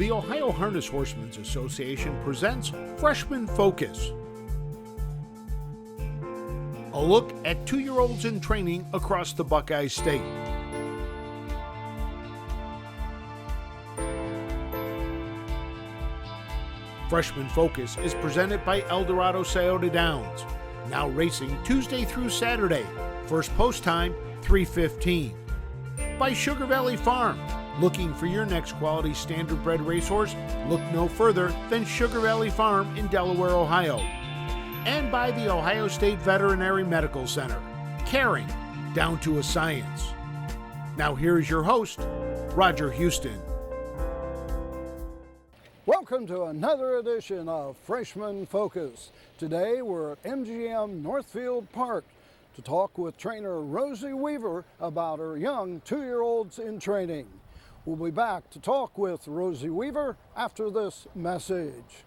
The Ohio Harness Horsemen's Association presents Freshman Focus. A look at 2-year-olds in training across the Buckeye State. Freshman Focus is presented by Eldorado Scioto Downs, now racing Tuesday through Saturday. First post time, 3:15. By Sugar Valley Farm. Looking for your next quality standardbred racehorse? Look no further than Sugar Valley Farm in Delaware, Ohio. And by the Ohio State Veterinary Medical Center. Caring down to a science. Now here is your host, Roger Houston. Welcome to another edition of Freshman Focus. Today we're at MGM Northfield Park to talk with trainer Rosy Weaver about her young 2-year-olds in training. We'll be back to talk with Rosy Weaver after this message.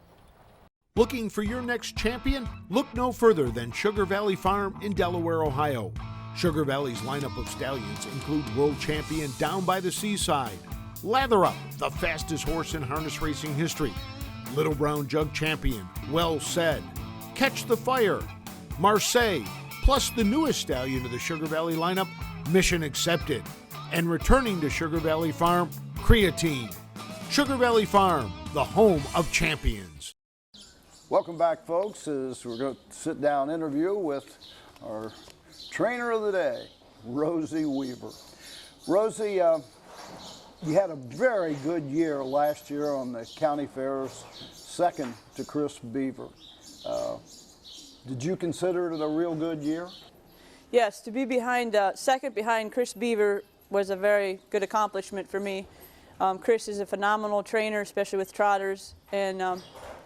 Looking for your next champion? Look no further than Sugar Valley Farm in Delaware, Ohio. Sugar Valley's lineup of stallions include world champion Downbytheseaside, Lather Up, the fastest horse in harness racing history, Little Brown Jug champion Well Said, Catch the Fire, Marseille, plus the newest stallion of the Sugar Valley lineup, Mission Accepted, and returning to Sugar Valley Farm, CREATINE. Sugar Valley Farm, the home of champions. Welcome back, folks, as we're going to sit down interview with our trainer of the day, Rosy Weaver. Rosy, you had a very good year last year on the county fairs, second to Chris Beaver. Did you consider it a real good year? Yes, to be second behind Chris Beaver was a very good accomplishment for me. Chris is a phenomenal trainer, especially with trotters, and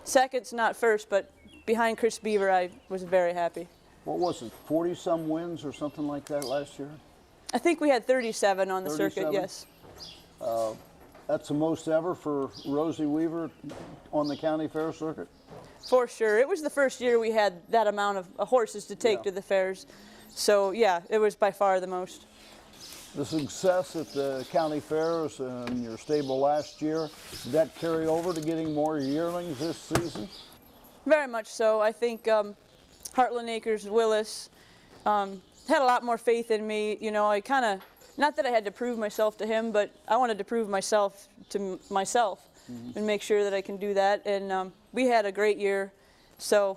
second's not first, but behind Chris Beaver I was very happy. What was it, 40-some wins or something like that last year? I think we had 37 on the 37? circuit, yes. That's the most ever for Rosy Weaver on the county fair circuit? For sure. It was the first year we had that amount of horses to take to the fairs. So yeah, it was by far the most. The success at the county fairs and your stable last year, did that carry over to getting more yearlings this season? Very much so. I think Heartland Acres Willis had a lot more faith in me. You know, I kind of, not that I had to prove myself to him, but I wanted to prove myself to myself and make sure that I can do that. And we had a great year, so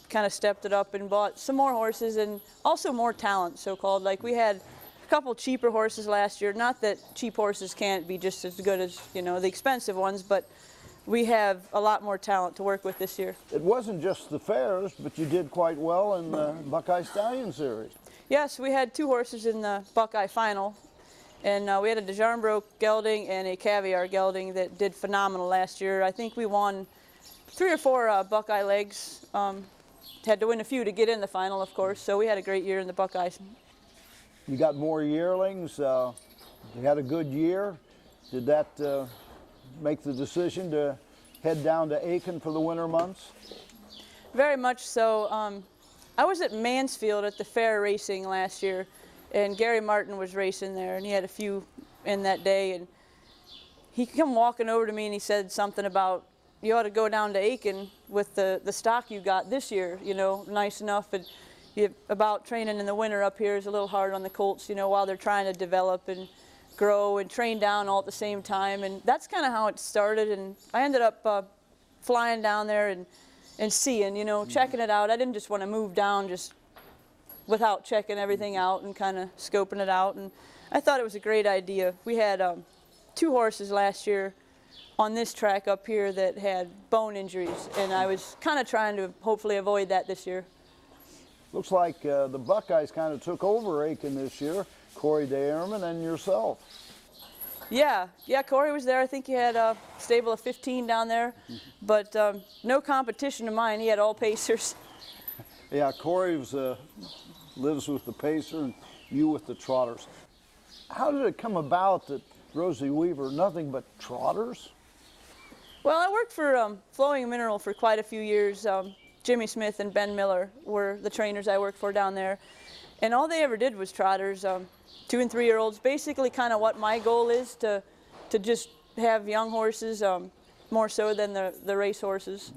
kind of stepped it up and bought some more horses and also more talent, so-called. Like we had a couple cheaper horses last year. Not that cheap horses can't be just as good as, you know, the expensive ones, but we have a lot more talent to work with this year. It wasn't just the fairs, but you did quite well in the Buckeye Stallion Series. Yes, we had 2 horses in the Buckeye Final, and we had a DeJarmbroek gelding and a Caviar gelding that did phenomenal last year. I think we won 3 or 4 Buckeye legs. Had to win a few to get in the final, of course, so we had a great year in the Buckeyes. You got more yearlings. You had a good year. Did that make the decision to head down to Aiken for the winter months? Very much so. I was at Mansfield at the fair racing last year, and Gary Martin was racing there, and he had a few in that day, and he came walking over to me and he said something about, you ought to go down to Aiken with the stock you got this year, you know, nice enough. And about training in the winter up here is a little hard on the colts, you know, while they're trying to develop and grow and train down all at the same time. And that's kind of how it started. And I ended up flying down there and seeing, you know, checking it out. I didn't just want to move down just without checking everything out and kind of scoping it out. And I thought it was a great idea. We had 2 horses last year on this track up here that had bone injuries, and I was kind of trying to hopefully avoid that this year. Looks like the Buckeyes kind of took over Aiken this year, Corey DeEhrman and yourself. Yeah, Corey was there. I think he had a stable of 15 down there, but no competition to mine. He had all pacers. Yeah, Corey lives with the pacer and you with the trotters. How did it come about that Rosy Weaver, nothing but trotters? Well, I worked for Flowing Mineral for quite a few years. Jimmy Smith and Ben Miller were the trainers I worked for down there. And all they ever did was trotters, 2- and 3-year-olds. Basically kind of what my goal is, to just have young horses more so than the race horses.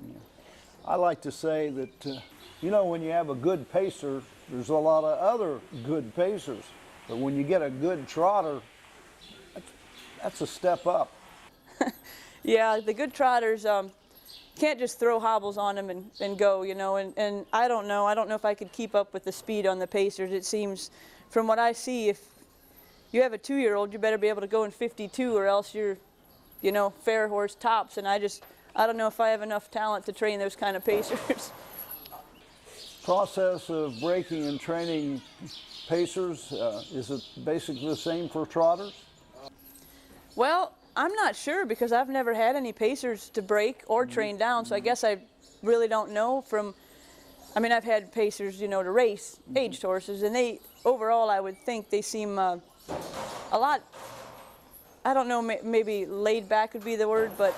I like to say that, you know, when you have a good pacer, there's a lot of other good pacers. But when you get a good trotter, that's a step up. Yeah, the good trotters can't just throw hobbles on them and go, you know, and I don't know if I could keep up with the speed on the pacers. It seems, from what I see, if you have a 2-year-old, you better be able to go in 52 or else you're, you know, fair horse tops, and I don't know if I have enough talent to train those kind of pacers. Process of breaking and training pacers, is it basically the same for trotters? Well, I'm not sure because I've never had any pacers to break or train down, so I guess I really don't know I mean, I've had pacers, you know, to race aged horses, and they, overall, I would think they seem a lot, I don't know, maybe laid back would be the word, but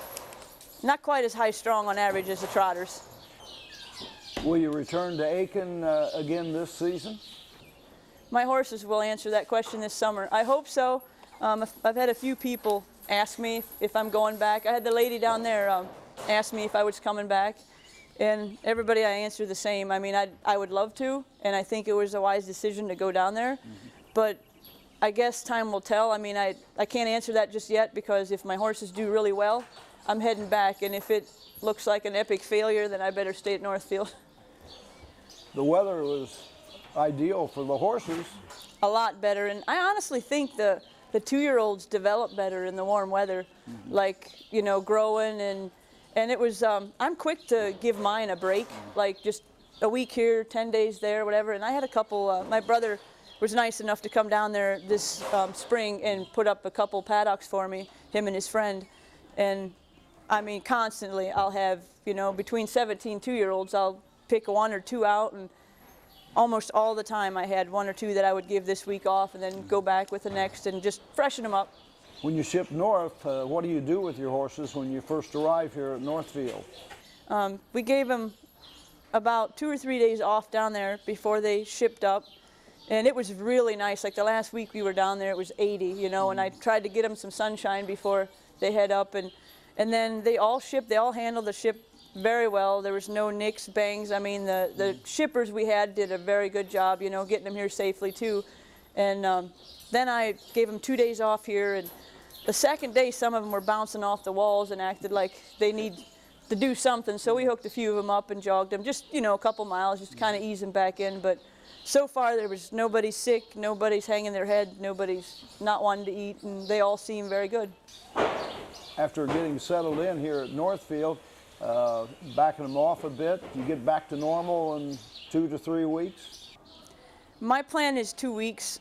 not quite as high strung on average as the trotters. Will you return to Aiken again this season? My horses will answer that question this summer. I hope so. I've had a few people ask me if I'm going back. I had the lady down there ask me if I was coming back, and everybody I answered the same. I mean, I would love to, and I think it was a wise decision to go down there, but I guess time will tell. I mean, I can't answer that just yet because if my horses do really well, I'm heading back, and if it looks like an epic failure, then I better stay at Northfield. The weather was ideal for the horses. A lot better, and I honestly think the 2-year-olds develop better in the warm weather, like, you know, growing, and it was, I'm quick to give mine a break, like just a week here, 10 days there, whatever, and I had a couple, my brother was nice enough to come down there this spring and put up a couple paddocks for me, him and his friend, and I mean, constantly I'll have, you know, between 17 2-year-olds, I'll pick 1 or 2 out, and almost all the time I had 1 or 2 that I would give this week off and then go back with the next and just freshen them up. When you ship north, what do you do with your horses when you first arrive here at Northfield? We gave them about 2 or 3 days off down there before they shipped up, and it was really nice. Like the last week we were down there, it was 80, you know, and I tried to get them some sunshine before they head up, and then they all shipped, they all handled the ship very well. There was no nicks, bangs. I mean, the shippers we had did a very good job, you know, getting them here safely too. And then I gave them 2 days off here, and the second day some of them were bouncing off the walls and acted like they need to do something, so we hooked a few of them up and jogged them, just, you know, a couple miles, just to kind of ease them back in. But so far there was nobody sick, nobody's hanging their head, nobody's not wanting to eat, and they all seem very good. After getting settled in here at Northfield, backing them off a bit, you get back to normal in 2 to 3 weeks? My plan is 2 weeks.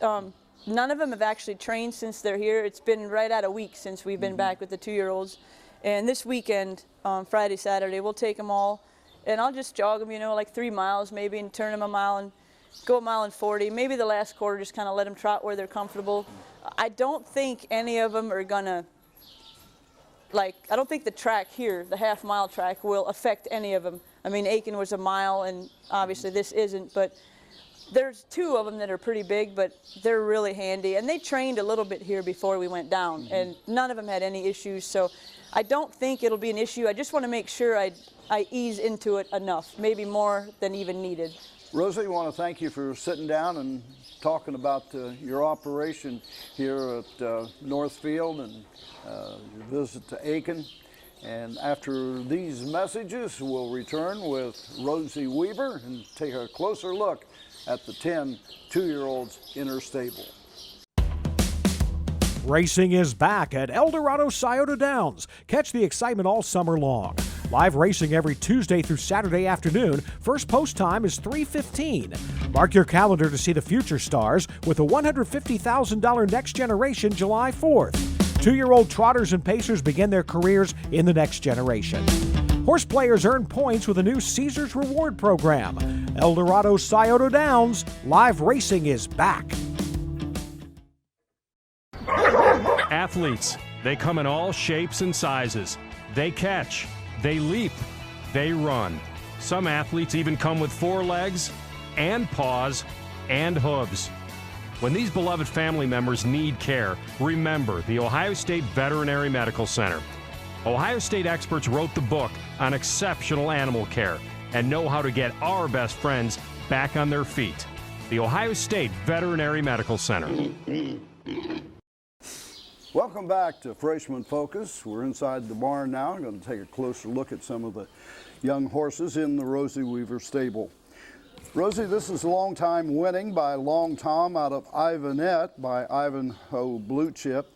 None of them have actually trained since they're here. It's been right at a week since we've been back with the 2-year-olds. And this weekend, Friday, Saturday, we'll take them all, and I'll just jog them, you know, like 3 miles maybe, and turn them a mile and go 1 mile and 40. Maybe the last quarter, just kind of let them trot where they're comfortable. I don't think any of them are gonna, like, I don't think the track here, the half-mile track, will affect any of them. I mean, Aiken was a mile, and obviously this isn't, but there's 2 of them that are pretty big, but they're really handy. And they trained a little bit here before we went down, and none of them had any issues, so I don't think it'll be an issue. I just want to make sure I ease into it enough, maybe more than even needed. Rosie, I want to thank you for sitting down and talking about your operation here at Northfield and your visit to Aiken. And after these messages, we'll return with Rosy Weaver and take a closer look at the 10 2-year-olds in her stable. Racing is back at Eldorado Scioto Downs. Catch the excitement all summer long. Live racing every Tuesday through Saturday afternoon. First post time is 3:15. Mark your calendar to see the future stars with a $150,000 Next Generation July 4th. 2-year-old trotters and pacers begin their careers in the next generation. Horse players earn points with a new Caesars Reward program. Eldorado Scioto Downs, live racing is back. Athletes, they come in all shapes and sizes. They catch, they leap, they run. Some athletes even come with 4 legs and paws and hooves. When these beloved family members need care, remember the Ohio State Veterinary Medical Center. Ohio State experts wrote the book on exceptional animal care and know how to get our best friends back on their feet. The Ohio State Veterinary Medical Center. Welcome back to Freshman Focus. We're inside the barn now. I'm going to take a closer look at some of the young horses in the Rosy Weaver stable. Rosie, this is Long Time Winning by Long Tom out of Ivanette by Ivanhoe Blue Chip.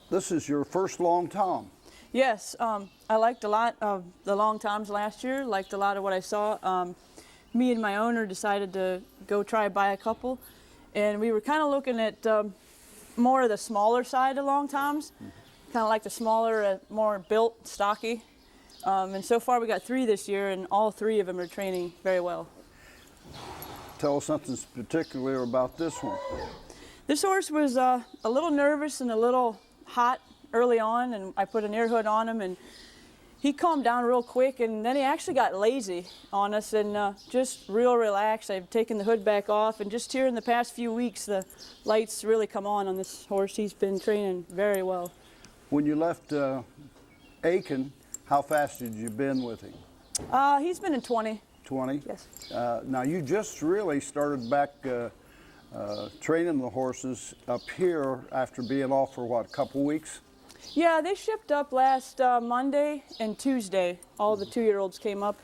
This is your first Long Tom. Yes, I liked a lot of the Long Toms last year, liked a lot of what I saw. Me and my owner decided to go try buy a couple, and we were kind of looking at more of the smaller side of Long Toms, kind of like the smaller, more built, stocky. And so far we got 3 this year, and all 3 of them are training very well. Tell us something particular about this one. This horse was a little nervous and a little hot early on, and I put an ear hood on him, and he calmed down real quick, and then he actually got lazy on us and just real relaxed. I've taken the hood back off, and just here in the past few weeks, the lights really come on this horse. He's been training very well. When you left Aiken, how fast had you been with him? He's been in 20. 20? Yes. Now you just really started back training the horses up here after being off for what, a couple weeks? Yeah, they shipped up last Monday and Tuesday. All the 2-year-olds came up,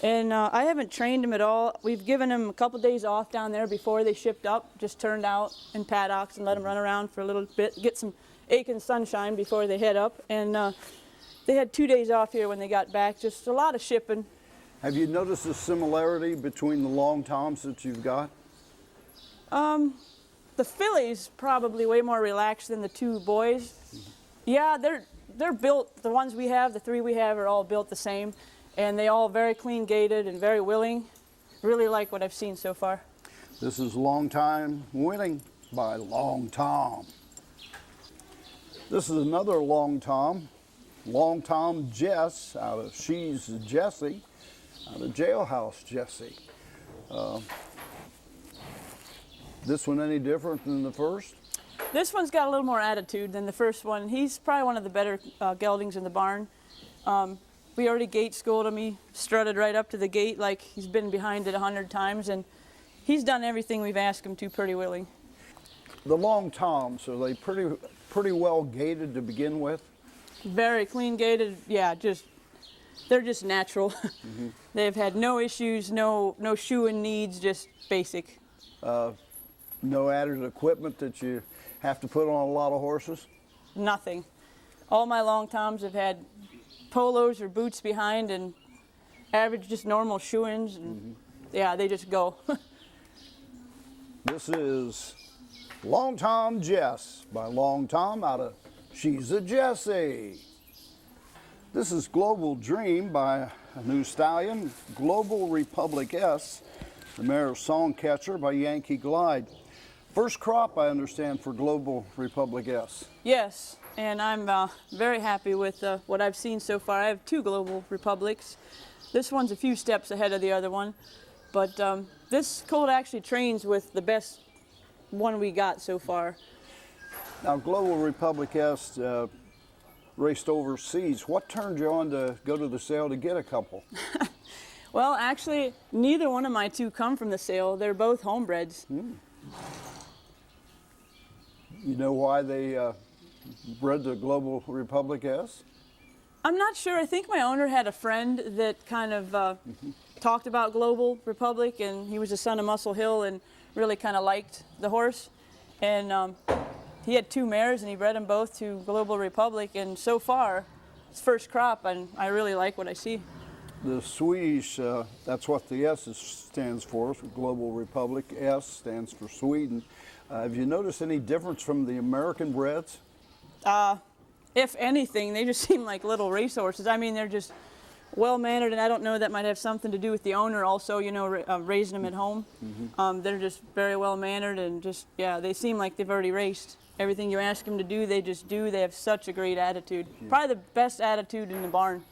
and I haven't trained them at all. We've given them a couple days off down there before they shipped up, just turned out in paddocks and let them run around for a little bit, get some Aiken sunshine before they head up. And they had 2 days off here when they got back, just a lot of shipping. Have you noticed a similarity between the Long Toms that you've got? The fillies probably way more relaxed than the 2 boys. Yeah, they're built, the ones we have, the 3 we have are all built the same, and they all very clean gaited and very willing. Really like what I've seen so far. This is Long Time Winning by Long Tom. This is another Long Tom Jess out of She's Jessie, out of Jailhouse Jessie. This one any different than the first? This one's got a little more attitude than the first one. He's probably one of the better geldings in the barn. We already gate schooled him. He strutted right up to the gate like he's been behind it 100 times, and he's done everything we've asked him to pretty willing. The Long Toms, are they pretty well gated to begin with? Very clean gated, yeah, they're just natural. Mm-hmm. They've had no issues, no shoeing needs, just basic. No added equipment that you have to put on a lot of horses? Nothing. All my Long Toms have had polos or boots behind and average just normal shoe-ins, and yeah, they just go. This is Long Tom Jess by Long Tom out of She's a Jessie. This is Global Dream by a new stallion, Global Republic S, the mare's Song Catcher by Yankee Glide. First crop, I understand, for Global Republic S. Yes, and I'm very happy with what I've seen so far. I have 2 Global Republics. This one's a few steps ahead of the other one, but this colt actually trains with the best one we got so far. Now, Global Republic S raced overseas. What turned you on to go to the sale to get a couple? Well, actually, neither one of my 2 come from the sale. They're both homebreds. You know why they bred the Global Republic S? I'm not sure. I think my owner had a friend that kind of talked about Global Republic, and he was a son of Muscle Hill and really kind of liked the horse. And he had 2 mares, and he bred them both to Global Republic, and so far, it's first crop, and I really like what I see. The Swedish, that's what the S stands for, Global Republic. S stands for Sweden. Have you noticed any difference from the American breds? If anything, they just seem like little racehorses. I mean, they're just well-mannered, and I don't know, that might have something to do with the owner also, you know, raising them at home. They're just very well-mannered, and just, yeah, they seem like they've already raced. Everything you ask them to do, they just do. They have such a great attitude. Probably the best attitude in the barn.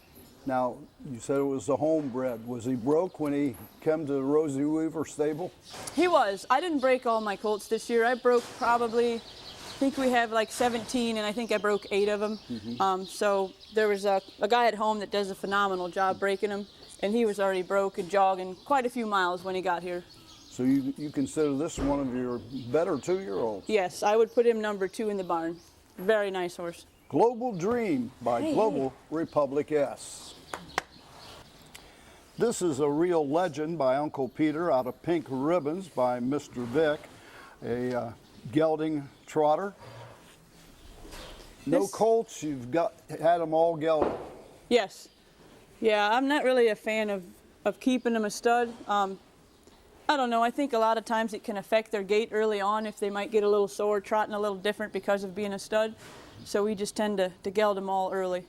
Now, you said it was a homebred. Was he broke when he came to the Rosy Weaver stable? He was. I didn't break all my colts this year. I broke probably think we have like 17, and I think I broke 8 of them. So there was a guy at home that does a phenomenal job breaking them, and he was already broke and jogging quite a few miles when he got here. So you consider this one of your better 2-year-olds? Yes, I would put him number 2 in the barn. Very nice horse. Global Dream by Global Republic S. This is a Real Legend by Uncle Peter out of Pink Ribbons by Mr. Vic, a gelding trotter. No colts, you've had them all gelding. Yes. Yeah, I'm not really a fan of keeping them a stud. I don't know, I think a lot of times it can affect their gait early on if they might get a little sore, trotting a little different because of being a stud. So we just tend to geld them all early.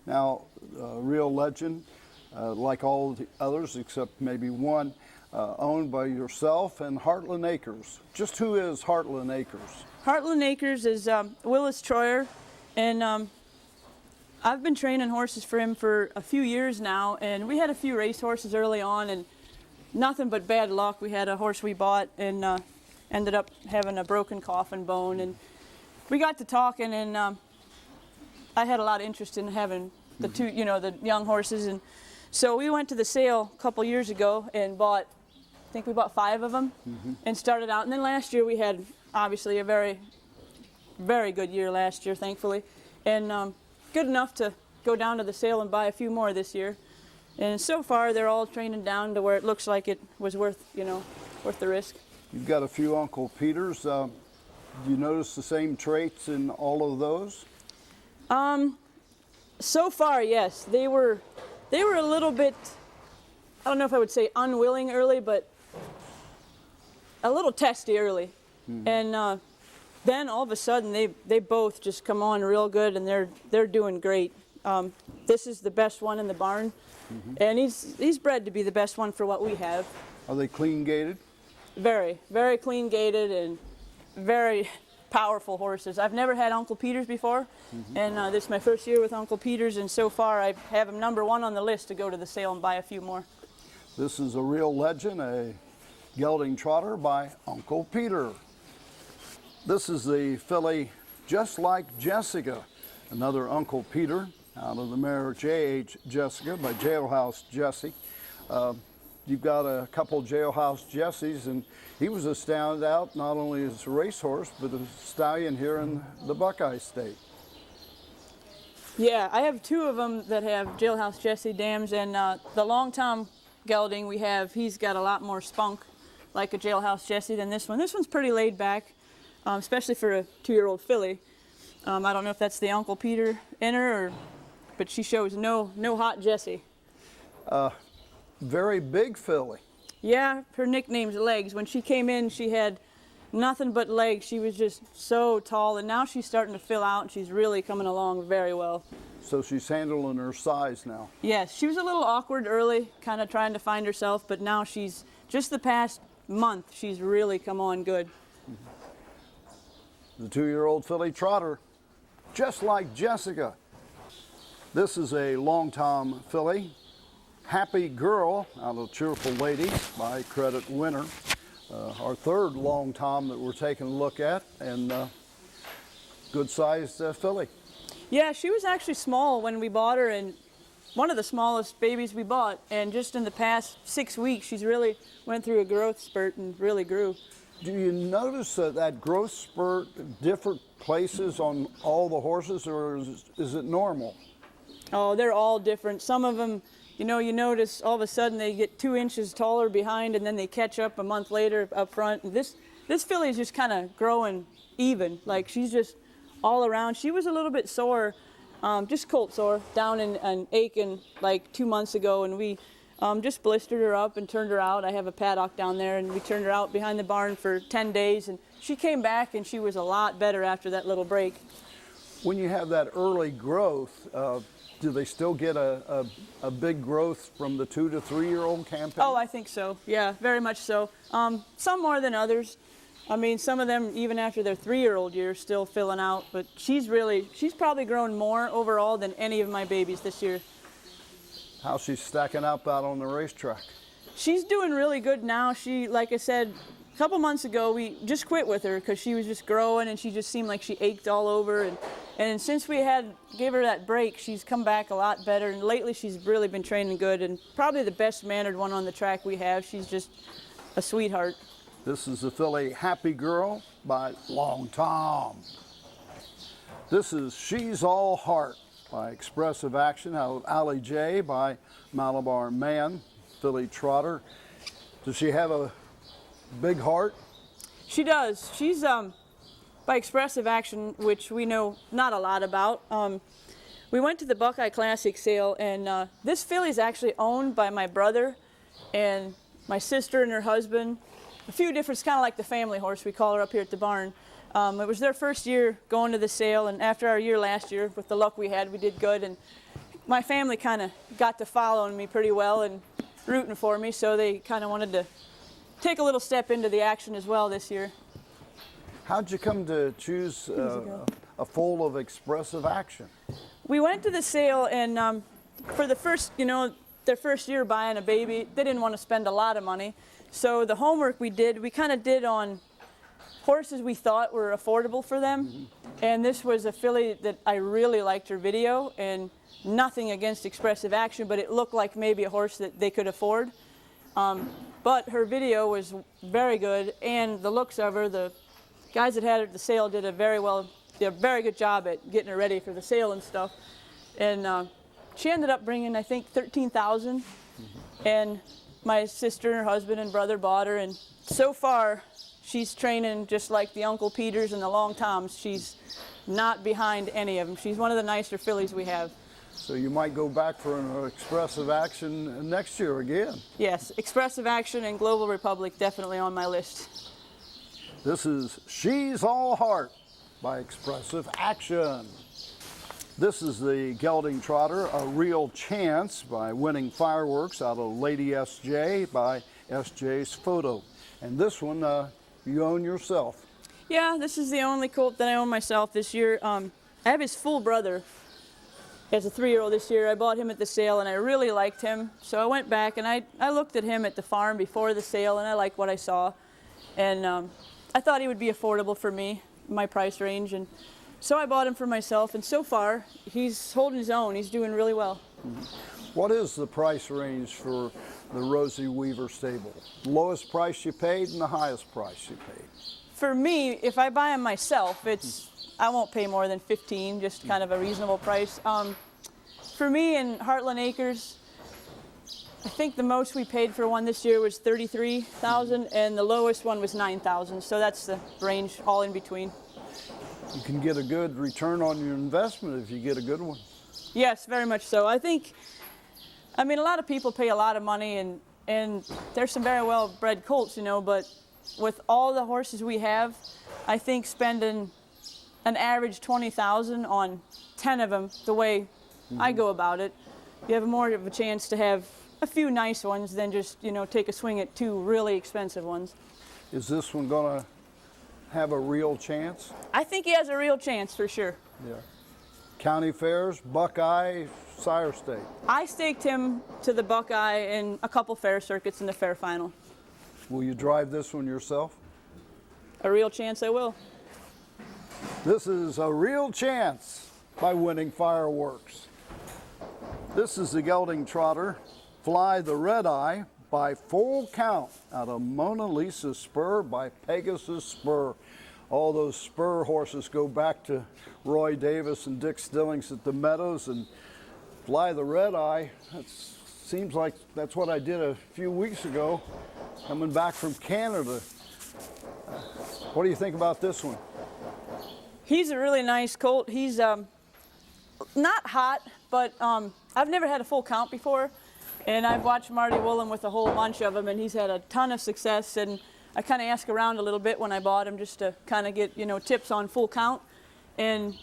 Now, Real Legend, like all the others except maybe one, owned by yourself and Heartland Acres. Just who is Heartland Acres? Heartland Acres is Willis Troyer, and I've been training horses for him for a few years now, and we had a few race horses early on, and nothing but bad luck. We had a horse we bought and ended up having a broken coffin bone, and we got to talking, and I had a lot of interest in having the two, the young horses, and so we went to the sale a couple years ago and bought, I think we bought 5 of them and started out, and then last year we had obviously a very, very good year last year, thankfully, and good enough to go down to the sale and buy a few more this year. And so far, they're all training down to where it looks like it was worth, worth the risk. You've got a few Uncle Peters. Do you notice the same traits in all of those? So far, yes. They were a little bit, I don't know if I would say unwilling early, but a little testy early. And then all of a sudden, they both just come on real good, and they're doing great. This is the best one in the barn. And he's bred to be the best one for what we have. Are they clean gated? Very, very clean gated and very powerful horses. I've never had Uncle Peters before, and this is my first year with Uncle Peters, and so far I have him number 1 on the list to go to the sale and buy a few more. This is a Real Legend, a gelding trotter by Uncle Peter. This is the filly Just Like Jessica, another Uncle Peter, out of the mare J.H. Jessica by Jailhouse Jesse. You've got a couple Jailhouse Jessies, and he was a standout not only as a racehorse, but a stallion here in the Buckeye State. Yeah, I have 2 of them that have Jailhouse Jesse dams, and the Long Tom gelding we have, he's got a lot more spunk, like a Jailhouse Jesse, than this one. This one's pretty laid back, especially for a 2-year-old filly. I don't know if that's the Uncle Peter in her, but she shows no hot Jessie. Very big filly. Yeah, her nickname's Legs. When she came in, she had nothing but legs. She was just so tall, and now she's starting to fill out, and she's really coming along very well. So she's handling her size now. Yes, she was a little awkward early, kind of trying to find herself, but now she's, just the past month, she's really come on good. The 2-year-old filly trotter, Just Like Jessica. This is a Long Tom filly, Happy Girl, out of Cheerful Ladies by Credit Winner. Our 3rd Long Tom that we're taking a look at, and good sized filly. Yeah, she was actually small when we bought her, and one of the smallest babies we bought, and just in the past 6 weeks, she's really went through a growth spurt and really grew. Do you notice that growth spurt different places on all the horses, or is it normal? Oh, they're all different. Some of them, you notice all of a sudden they get 2 inches taller behind, and then they catch up a month later up front. And this filly is just kind of growing even. Like, she's just all around. She was a little bit sore, just colt sore, down in Aiken like 2 months ago, and we just blistered her up and turned her out. I have a paddock down there, and we turned her out behind the barn for 10 days, and she came back, and she was a lot better after that little break. When you have that early growth, do they still get a big growth from the 2 to 3-year-old campaign? Oh, I think so. Yeah, very much so. Some more than others. I mean, some of them, even after their 3-year-old year, still filling out. But she's probably grown more overall than any of my babies this year. How's she stacking up out on the racetrack? She's doing really good now. She, like I said, a couple months ago, we just quit with her because she was just growing and she just seemed like she ached all over. And since we gave her that break, she's come back a lot better. And lately, she's really been training good and probably the best mannered one on the track we have. She's just a sweetheart. This is the filly Happy Girl by Long Tom. This is She's All Heart by Expressive Action out of ALLIE J by Malabar Man, filly trotter. Does she have a big heart? She does. She's by Expressive Action, which we know not a lot about. We went to the Buckeye Classic sale, and this filly is actually owned by my brother and my sister and her husband. A few different, it's kind of like the family horse, we call her up here at the barn. It was their first year going to the sale, and after our year last year, with the luck we had, we did good. And my family kind of got to following me pretty well and rooting for me, so they kind of wanted to take a little step into the action as well this year. How'd you come to choose a foal of Expressive Action? We went to the sale, and for the first, their first year buying a baby, they didn't want to spend a lot of money. So the homework we kind of did on horses we thought were affordable for them. And this was a filly that I really liked her video, and nothing against Expressive Action, but it looked like maybe a horse that they could afford. But her video was very good, and the looks of her, the guys that had her at the sale did a very good job at getting her ready for the sale and stuff. And she ended up bringing, I think, $13,000. And my sister and her husband and brother bought her, and so far she's training just like the Uncle Peters and the Long Toms. She's not behind any of them. She's one of the nicer fillies we have. So you might go back for an Expressive Action next year again. Yes, Expressive Action and Global Republic definitely on my list. This is She's All Heart by Expressive Action. This is the gelding trotter, A Real Chance by Winning Fireworks out of Lady SJ by SJ's Photo. And this one you own yourself. Yeah, this is the only colt that I own myself this year. I have his full brother as a 3-year-old this year. I bought him at the sale and I really liked him. So I went back and I looked at him at the farm before the sale and I liked what I saw. And I thought he would be affordable for me, my price range. And so I bought him for myself, and so far, he's holding his own. He's doing really well. What is the price range for the Rosy Weaver stable? Lowest price you paid and the highest price you paid? For me, if I buy him myself, I won't pay more than $15, just kind of a reasonable price. For me in Heartland Acres, I think the most we paid for one this year was $33,000, and the lowest one was $9,000. So that's the range, all in between. You can get a good return on your investment if you get a good one. Yes, very much so. I mean, a lot of people pay a lot of money, and there's some very well-bred colts, but with all the horses we have, I think spending an average $20,000 on 10 of them, the way I go about it, you have more of a chance to have a few nice ones than just, take a swing at 2 really expensive ones. Is this one going to have a real chance? I think he has a real chance for sure. Yeah. County fairs, Buckeye, Sire State. I staked him to the Buckeye in a couple fair circuits in the fair final. Will you drive this one yourself? A real chance I will. This is A Real Chance by Winning Fireworks. This is the gelding trotter, Fly the Redeye by Full Count out of Mona Lisa SPUR by PEGASUS SPUR. All those SPUR horses go back to Roy Davis and Dick Stillings at the Meadows, and Fly the Redeye, seems like that's what I did a few weeks ago, coming back from Canada. What do you think about this one? He's a really nice colt. He's not hot, but I've never had a full count before. And I've watched Marty Woolen with a whole bunch of them, and he's had a ton of success. And I kind of asked around a little bit when I bought him just to kind of get, tips on full count. And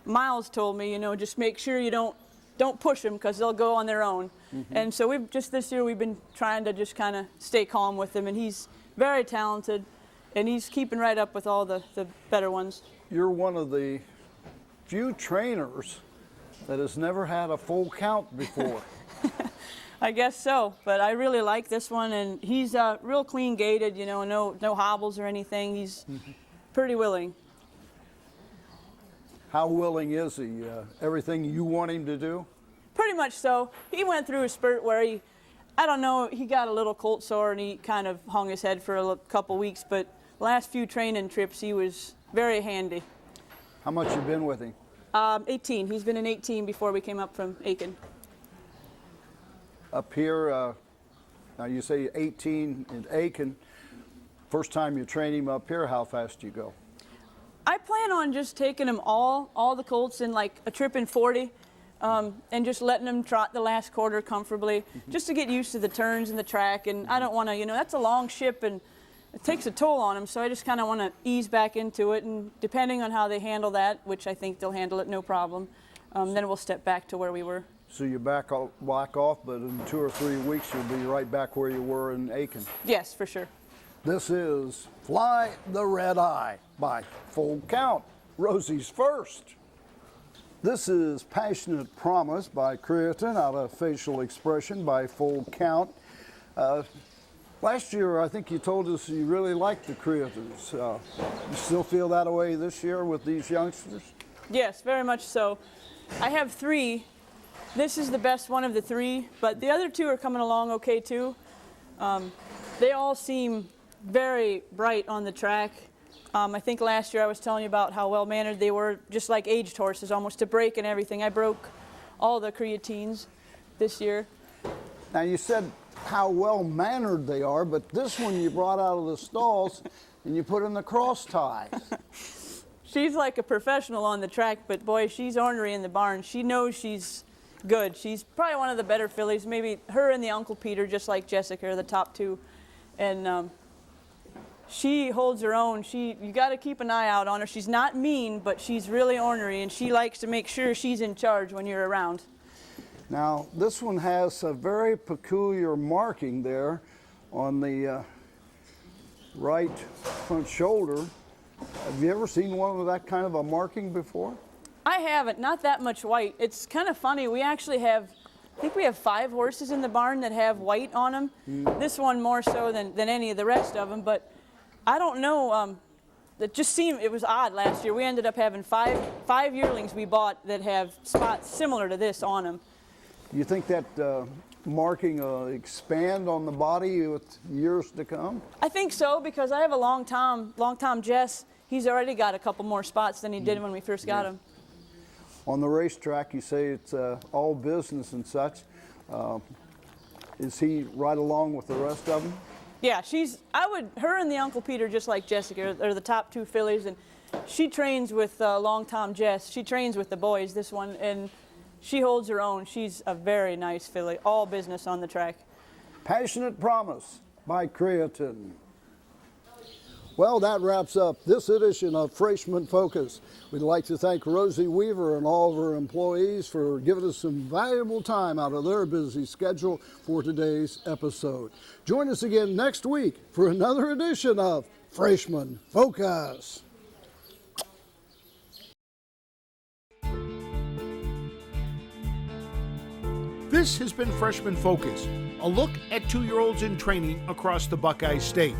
Miles told me, just make sure you don't push them because they'll go on their own. Mm-hmm. And so this year we've been trying to just kind of stay calm with him. And he's very talented, and he's keeping right up with all the better ones. You're one of the few trainers that has never had a full count before. I guess so, but I really like this one, and he's real clean gaited, you know, no hobbles or anything. He's pretty willing. How willing is he? Everything you want him to do? Pretty much so. He went through a spurt where I don't know, he got a little colt sore and he kind of hung his head for a couple weeks, but last few training trips he was very handy. How much you been with him? 18. He's been in 18 before we came up from Aiken. Up here, now you say 18 in Aiken. First time you train him up here, how fast do you go? I plan on just taking him all the colts in like a trip in 40, and just letting him trot the last quarter comfortably, just to get used to the turns and the track. And I don't want to, you know, that's a long ship and it takes a toll on him, so I just kind of want to ease back into it. And depending on how they handle that, which I think they'll handle it no problem, then we'll step back to where we were. So you back off, but in 2 or 3 weeks you'll be right back where you were in Aiken. Yes, for sure. This is Fly the Redeye by Full Count, Rosy's first. This is Passionate Promise by Creatine out of Facial Expression by Full Count. Last year I think you told us you really liked the Creatines. You still feel that way this year with these youngsters? Yes, very much so. I have 3. This is the best one of the 3, but the other 2 are coming along okay too. They all seem very bright on the track. I think last year I was telling you about how well-mannered they were, just like aged horses, almost to break and everything. I broke all the creatines this year. Now you said how well-mannered they are, but this one you brought out of the stalls and you put in the cross ties. She's like a professional on the track, but boy, she's ornery in the barn. She knows she's good. She's probably one of the better fillies. Maybe her and the Uncle Peter, just like Jessica, are the top 2. And she holds her own. You got to keep an eye out on her. She's not mean, but she's really ornery, and she likes to make sure she's in charge when you're around. Now, this one has a very peculiar marking there on the right front shoulder. Have you ever seen one with that kind of a marking before? I haven't, not that much white. It's kind of funny. We actually have, I think we have 5 horses in the barn that have white on them. This one more so than any of the rest of them, but I don't know. It just seemed, it was odd last year. We ended up having five yearlings we bought that have spots similar to this on them. You think that marking expand on the body with years to come? I think so, because I have a long Tom Jess. He's already got a couple more spots than he did when we first got him. On the racetrack, you say it's all business and such. Is he right along with the rest of them? Yeah, her and the Uncle Peter, just like Jessica, are the top 2 fillies, and she trains with Long Tom Jess. She trains with the boys, this one, and she holds her own. She's a very nice filly, all business on the track. Passionate Promise by Creatine. Well, that wraps up this edition of Freshman Focus. We'd like to thank Rosy Weaver and all of her employees for giving us some valuable time out of their busy schedule for today's episode. Join us again next week for another edition of Freshman Focus. This has been Freshman Focus, a look at 2-year-olds in training across the Buckeye State.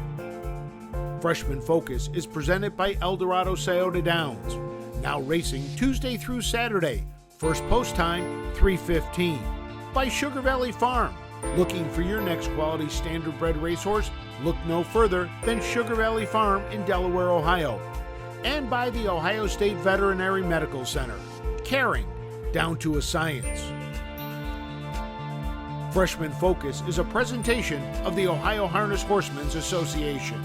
Freshman Focus is presented by Eldorado Scioto Downs, now racing Tuesday through Saturday. First post time, 3:15. By Sugar Valley Farm. Looking for your next quality standardbred racehorse? Look no further than Sugar Valley Farm in Delaware, Ohio. And by the Ohio State Veterinary Medical Center. Caring down to a science. Freshman Focus is a presentation of the Ohio Harness Horsemen's Association.